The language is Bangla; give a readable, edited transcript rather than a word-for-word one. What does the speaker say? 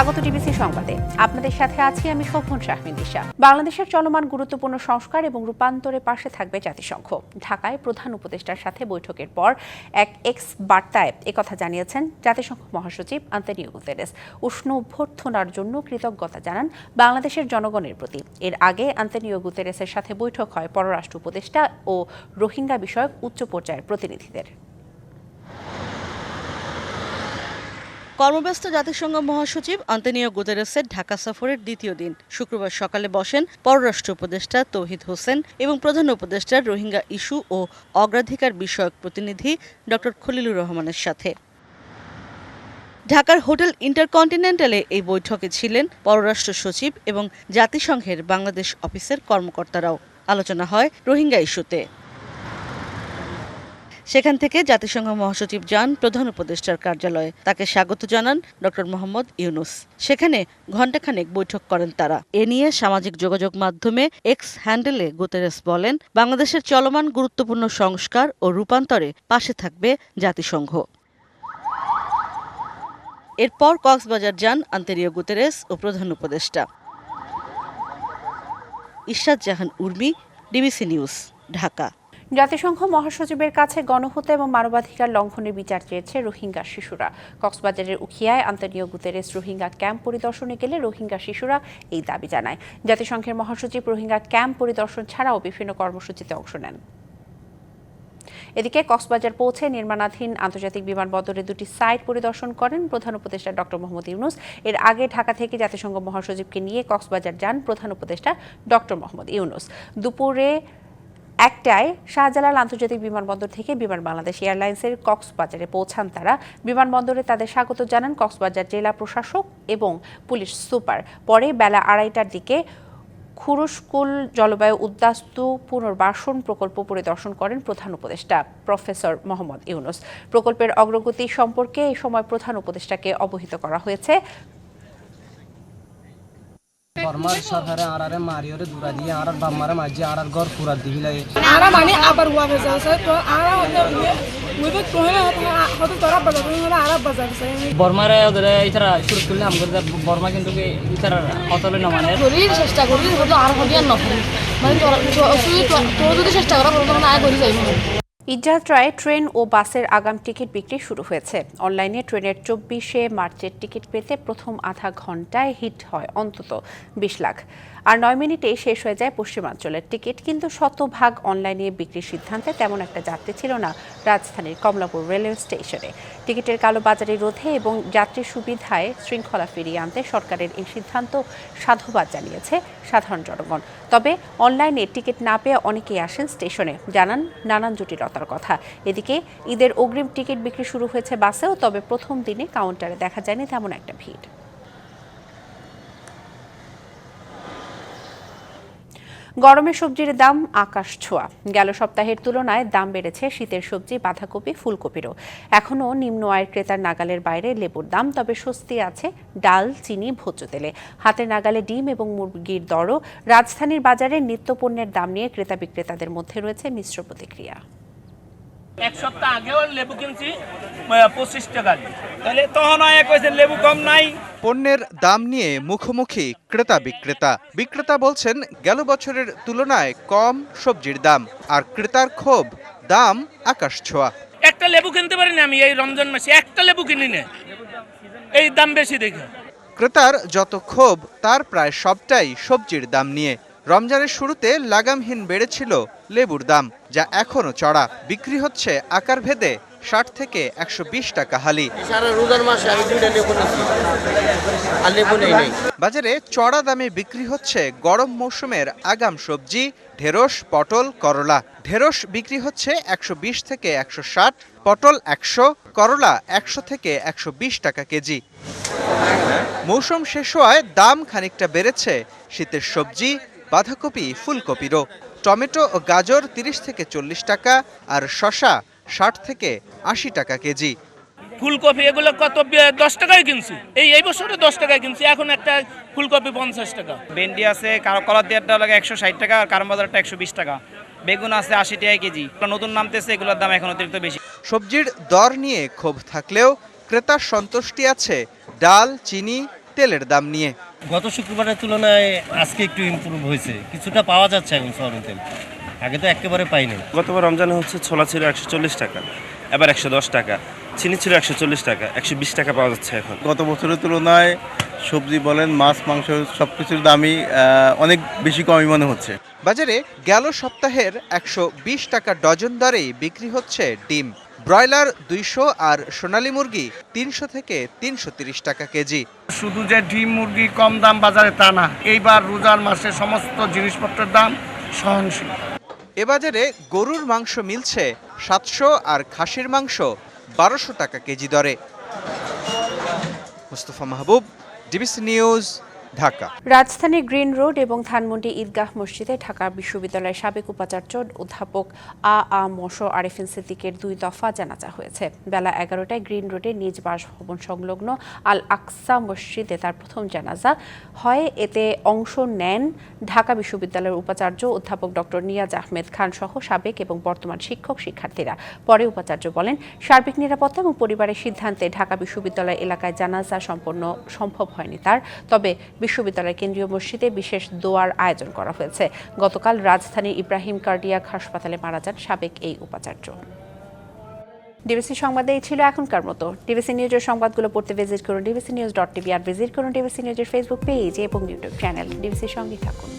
স্বাগত ডিবিসি সংবাদে। আপনাদের সাথে আছি আমি শোভন শাহমিন দিশা। বাংলাদেশের চলমান গুরুত্বপূর্ণ সংস্কার এবং রূপান্তরে পাশে থাকবে জাতিসংঘ। ঢাকায় প্রধান উপদেষ্টার সাথে বৈঠকের পর এক এক্স বার্তায় একথা জানিয়েছেন জাতিসংঘ মহাসচিব আন্তোনিও গুতেরেস। উষ্ণ অভ্যর্থনার জন্য কৃতজ্ঞতা জানান বাংলাদেশের জনগণের প্রতি। এর আগে আন্তোনিও গুতেরেসের সাথে বৈঠক হয় পররাষ্ট্র উপদেষ্টা ও রোহিঙ্গা বিষয়ক উচ্চ পর্যায়ের প্রতিনিধিদের। কর্মব্যস্ত জাতিসংঘ মহাসচিব আন্তোনিও গুতেরেসের ঢাকা সফরের দ্বিতীয় দিন শুক্রবার সকালে বসেন পররাষ্ট্র উপদেষ্টা তৌহিদ হোসেন এবং প্রধান উপদেষ্টার রোহিঙ্গা ইস্যু ও অগ্রাধিকার বিষয়ক প্রতিনিধি ড খলিলুর রহমানের সাথে। ঢাকার হোটেল ইন্টারকন্টিনেন্টালে এই বৈঠকে ছিলেন পররাষ্ট্র সচিব এবং জাতিসংঘের বাংলাদেশ অফিসের কর্মকর্তারাও। আলোচনা হয় রোহিঙ্গা ইস্যুতে। সেখান থেকে জাতিসংঘ মহাসচিব যান প্রধান উপদেষ্টার কার্যালয়ে। তাকে স্বাগত জানান ড মোহাম্মদ ইউনুস। সেখানে ঘণ্টাখানেক বৈঠক করেন তারা। এ নিয়ে সামাজিক যোগাযোগ মাধ্যমে এক্স হ্যান্ডেলে গুতেরেস বলেন, বাংলাদেশের চলমান গুরুত্বপূর্ণ সংস্কার ও রূপান্তরে পাশে থাকবে জাতিসংঘ। এরপর কক্সবাজার যান আন্তোনিও গুতেরেস ও প্রধান উপদেষ্টা। ইশরাত জাহান উর্মি, ডিবিসি নিউজ, ঢাকা। জাতিসংঘ মহাসচিবের কাছে গণহত্যা এবং মানবাধিকার লঙ্ঘনের বিচার চেয়েছে রোহিঙ্গা শিশুরা। কক্সবাজারের উখিয়ায় আন্তোনিও গুতেরেস রোহিঙ্গা ক্যাম্প পরিদর্শনে গেলে রোহিঙ্গা শিশুরা এই দাবি জানায়। জাতিসংঘের মহাসচিব রোহিঙ্গা ক্যাম্প পরিদর্শন ছাড়াও বিভিন্ন কর্মসূচিতে অংশ নেন। এদিকে কক্সবাজার পৌঁছে নির্মাণাধীন আন্তর্জাতিক বিমানবন্দরে দুটি সাইট পরিদর্শন করেন প্রধান উপদেষ্টা ড মোহাম্মদ ইউনুস। এর আগে ঢাকা থেকে জাতিসংঘ মহাসচিবকে নিয়ে কক্সবাজার যান প্রধান উপদেষ্টা ড মোহাম্মদ ইউনুস। দুপুরে 1টায় শাহজালাল আন্তর্জাতিক বিমানবন্দর থেকে বিমান বাংলাদেশ এয়ারলাইন্সের কক্সবাজারে পৌঁছান তারা। বিমানবন্দরে তাদের স্বাগত জানান কক্সবাজার জেলা প্রশাসক এবং পুলিশ সুপার। পরে বেলা 2:30টার দিকে খুরুশকুল জলবায়ু উদ্বাস্তু পুনর্বাসন প্রকল্প পরিদর্শন করেন প্রধান উপদেষ্টা প্রফেসর মোহাম্মদ ইউনুস। প্রকল্পের অগ্রগতি সম্পর্কে এই সময় প্রধান উপদেষ্টাকে অবহিত করা হয়েছে। ফরমার সরকারে আরারে মারিওরে দুরা দিয়ে আরার বাম্মারে মাঝে আরার ঘর পুরা দিবিলাই আরা মানে আবার ওয়া বেজাছে তো আরা ওইবে কোহেলা হতে তোরা বাজার হলো আরব বাজার বর্মারে ওদের ইতারা শুরু করলে আমাদের বর্মা কিন্তু ইতারা অতলে না মানে শরীর চেষ্টা করি হতো আর হদিয়া না মানে তোরা যদি চেষ্টা করা বলতো না আয় করি যাইবো। ইজারায় ট্রেন ও বাসের আগাম টিকিট বিক্রি শুরু হয়েছে। অনলাইনে ট্রেনের 24শে মার্চের টিকিট পেতে প্রথম আধা ঘন্টায় হিট হয় অন্তত 20 লাখ, আর 9 মিনিটেই শেষ হয়ে যায় পশ্চিমাঞ্চলের টিকিট। কিন্তু শতভাগ অনলাইনে বিক্রির সিদ্ধান্তে তেমন একটা যাত্রী ছিল না রাজধানীর কমলাপুর রেলওয়ে স্টেশনে। টিকিটের কালোবাজারি রোধে এবং যাত্রী সুবিধায় শৃঙ্খলা ফিরিয়ে আনতে সরকারের এই সিদ্ধান্ত সাধুবাদ জানিয়েছে সাধারণ জনগণ। তবে অনলাইনে টিকিট না পেয়ে অনেকেই আসেন স্টেশনে, জানান নানান জটিলতার কথা। এদিকে ঈদের অগ্রিম টিকিট বিক্রি শুরু হয়েছে বাসেও, তবে প্রথম দিনে কাউন্টারে দেখা যায়নি তেমন একটা ভিড়। গরমে সবজির দাম আকাশ ছোঁয়া। গেল সপ্তাহের তুলনায় দাম বেড়েছে শীতের সবজি বাঁধাকপি, ফুলকপিরও। এখনও নিম্ন আয়ের ক্রেতার নাগালের বাইরে লেবুর দাম, তবে স্বস্তি আছে ডাল, চিনি, ভোজ্য তেলে। হাতের নাগালে ডিম এবং মুরগির দরও। রাজধানীর বাজারে নিত্যপণ্যের দাম নিয়ে ক্রেতা বিক্রেতাদের মধ্যে রয়েছে মিশ্র প্রতিক্রিয়া। এক সপ্তাহ আগেও লেবু কিনছি 25 টাকা, তাহলে তখন লেবু কম নাই। পণ্যের দাম নিয়ে মুখোমুখি ক্রেতা বিক্রেতা। বিক্রেতা বলছেন গেল বছরের তুলনায় কম সবজির দাম, আর ক্রেতার ক্ষোভ দাম আকাশ ছোঁয়া। একটা লেবু কিনতে পারিনি আমি এই রমজান মাসে, একটা লেবু কিনি না, এই দাম বেশি দেখে। ক্রেতার যত ক্ষোভ তার প্রায় সবটাই সবজির দাম নিয়ে। রমজানের শুরুতে লাগামহীন বেড়েছিল লেবুর দাম, যা এখনো চড়া। বিক্রি হচ্ছে আকার ভেদে 60 থেকে 120 টাকা হালি। বাজারে চড়া দামে বিক্রি হচ্ছে গরম মৌসুমের আগাম সবজি, ঢেঁড়স, পটল, করলা। ঢেঁড়স বিক্রি হচ্ছে 120 থেকে 160, পটল 100, করলা 100 থেকে 120 টাকা কেজি। মৌসুম শেষ হওয়ায় দাম খানিকটা বেড়েছে শীতের সবজি, বাঁধাকপি, ফুলকপিরও। টমেটো ও গাজর 30 থেকে 40 টাকা, আর শসা 60 থেকে 80 টাকা কেজি। ফুলকপি এগুলো কত 10 টাকায় কিনছি, এই বছরে 10 টাকায় কিনছি, এখন একটা ফুলকপি 50 টাকা। ভেন্ডি আছে কলার দেড়টা লাগে 160 টাকা, আর কারণ বাজারটা 120 টাকা। বেগুন আছে 80 টাকা কেজি। নতুন নামতেছে, এগুলোর দাম এখন অতিরিক্ত বেশি। সবজির দর নিয়ে ক্ষোভ থাকলেও ক্রেতার সন্তুষ্টি আছে ডাল, চিনি তেলের দাম নিয়ে। গত শুক্রবারের তুলনায় আজকে একটু ইমপ্রুভ হয়েছে, কিছুটা পাওয়া যাচ্ছে এখন সয়াবিন তেল, আগে তো একেবারে পাইনি। গতবার রমজানে হচ্ছে ছোলা ছিল 140 টাকা, এবার 110 টাকা, চিনি ছিল 140 টাকা, 120 টাকা পাওয়া যাচ্ছে এখন। গত বছরের তুলনায় সবজি বলেন, মাছ মাংস সব কিছুর দামই অনেক বেশি কমই মনে হচ্ছে। বাজারে গেল সপ্তাহের 120 টাকা ডজন দরেই বিক্রি হচ্ছে ডিম। ব্রয়লার 200 আর সোনালী মুরগি 300 থেকে 330 টাকা কেজি। শুধু যে ডিম মুরগি কম দাম বাজারে তা না, এইবার রোজার মাসে সমস্ত জিনিসপত্রের দাম সহনশীল। এ বাজারে গরুর মাংস মিলছে 700 আর খাসির মাংস 1200 টাকা কেজি দরে। মুস্তফা মাহবুব, ডিবিসি নিউজ, ঢাকা। রাজধানীর গ্রিন রোড এবং ধানমন্ডি ঈদগাহ মসজিদে ঢাকা বিশ্ববিদ্যালয়ের সাবেক উপাচার্য অধ্যাপক মোশ আরেফিন সিদ্দিকের 2 দফা জানাজা হয়েছে। বেলা 11টায় গ্রিন রোডে নিজ বাসভবন সংলগ্ন আল আকসা মসজিদে তার প্রথম জানাজা হয়। এতে অংশ নেন ঢাকা বিশ্ববিদ্যালয়ের উপাচার্য অধ্যাপক ডক্টর নিয়াজ আহমেদ খান সহ সাবেক এবং বর্তমান শিক্ষক শিক্ষার্থীরা। পরে উপাচার্য বলেন, সার্বিক নিরাপত্তা এবং পরিবারের সিদ্ধান্তে ঢাকা বিশ্ববিদ্যালয় এলাকায় জানাজা সম্ভব হয়নি তার। তবে বিশ্ববিদ্যালয়ের কেন্দ্রীয় মসজিদে বিশেষ দোয়ার আয়োজন করা হয়েছে। গতকাল রাজধানীর ইব্রাহিম কার্ডিয়াক হাসপাতালে মারা যান সাবেক এই উপাচার্য। ডিবিসি সংবাদে এই ছিল এখনকার মতো। ডিবিসি নিউজের সংবাদগুলো পড়তে ভিজিট করুন dbcnews.tv আর ভিজিট করুন ডিবিসি নিউজের ফেসবুক পেজ এবং ইউটিউব চ্যানেল। ডিবিসির সঙ্গে থাকুন।